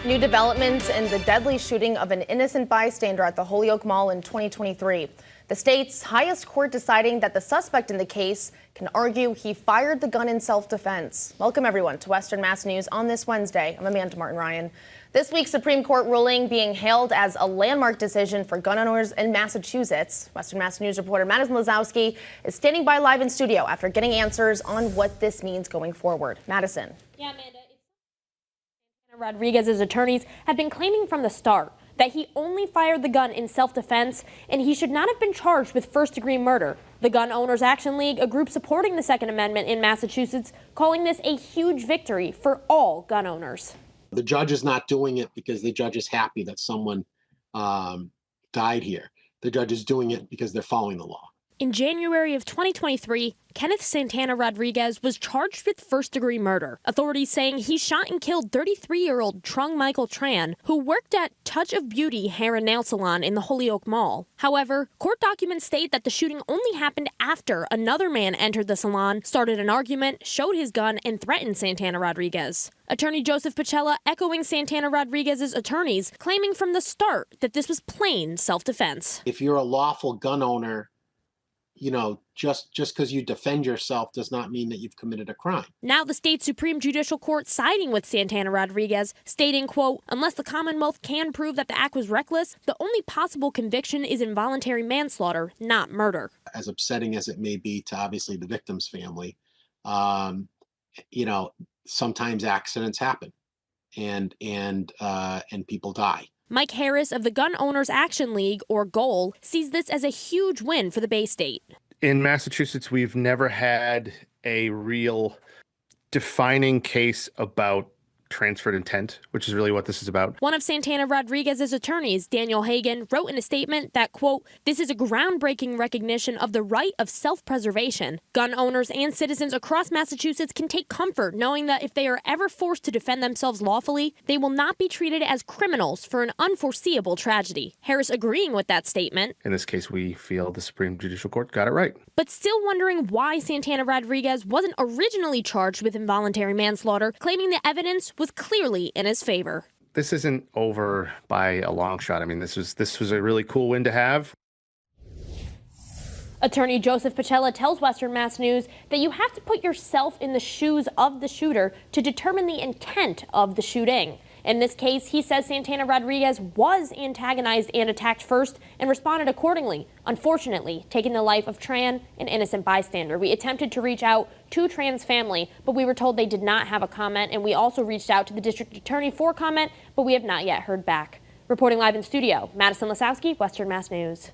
New developments in the deadly shooting of an innocent bystander at the Holyoke Mall in 2023. The state's highest court deciding that the suspect in the case can argue he fired the gun in self-defense. Welcome, everyone, to Western Mass News on this Wednesday. I'm Amanda Martin-Ryan. This week's Supreme Court ruling being hailed as a landmark decision for gun owners in Massachusetts. Western Mass News reporter Madison Lazowski is standing by live in studio after getting answers on what this means going forward. Madison. Yeah, Amanda. Rodriguez's attorneys have been claiming from the start that he only fired the gun in self-defense and he should not have been charged with first-degree murder. The Gun Owners Action League, a group supporting the Second Amendment in Massachusetts, calling this a huge victory for all gun owners. The judge is not doing it because the judge is happy that someone died here. The judge is doing it because they're following the law. In January of 2023, Kenneth Santana Rodriguez was charged with first-degree murder. Authorities saying he shot and killed 33-year-old Trung Michael Tran, who worked at Touch of Beauty Hair and Nail Salon in the Holyoke Mall. However, court documents state that the shooting only happened after another man entered the salon, started an argument, showed his gun, and threatened Santana Rodriguez. Attorney Joseph Pacella echoing Santana Rodriguez's attorneys, claiming from the start that this was plain self-defense. If you're a lawful gun owner, just because you defend yourself does not mean that you've committed a crime. Now the state Supreme Judicial Court siding with Santana Rodriguez, stating, quote, unless the Commonwealth can prove that the act was reckless, the only possible conviction is involuntary manslaughter, not murder. As upsetting as it may be to obviously the victim's family, sometimes accidents happen and people die. Mike Harris of the Gun Owners Action League, or GOAL, sees this as a huge win for the Bay State. In Massachusetts, we've never had a real defining case about transferred intent, which is really what this is about. One of Santana Rodriguez's attorneys, Daniel Hagan, wrote in a statement that, quote, this is a groundbreaking recognition of the right of self-preservation. Gun owners and citizens across Massachusetts can take comfort knowing that if they are ever forced to defend themselves lawfully, they will not be treated as criminals for an unforeseeable tragedy. Harris agreeing with that statement. In this case, we feel the Supreme Judicial Court got it right. But still wondering why Santana Rodriguez wasn't originally charged with involuntary manslaughter, claiming the evidence was clearly in his favor. This isn't over by a long shot. I mean, this was a really cool win to have. Attorney Joseph Pacella tells Western Mass News that you have to put yourself in the shoes of the shooter to determine the intent of the shooting. In this case, he says Santana Rodriguez was antagonized and attacked first and responded accordingly, unfortunately taking the life of Tran, an innocent bystander. We attempted to reach out to Tran's family, but we were told they did not have a comment, and we also reached out to the district attorney for comment, but we have not yet heard back. Reporting live in studio, Madison Lazowski, Western Mass News.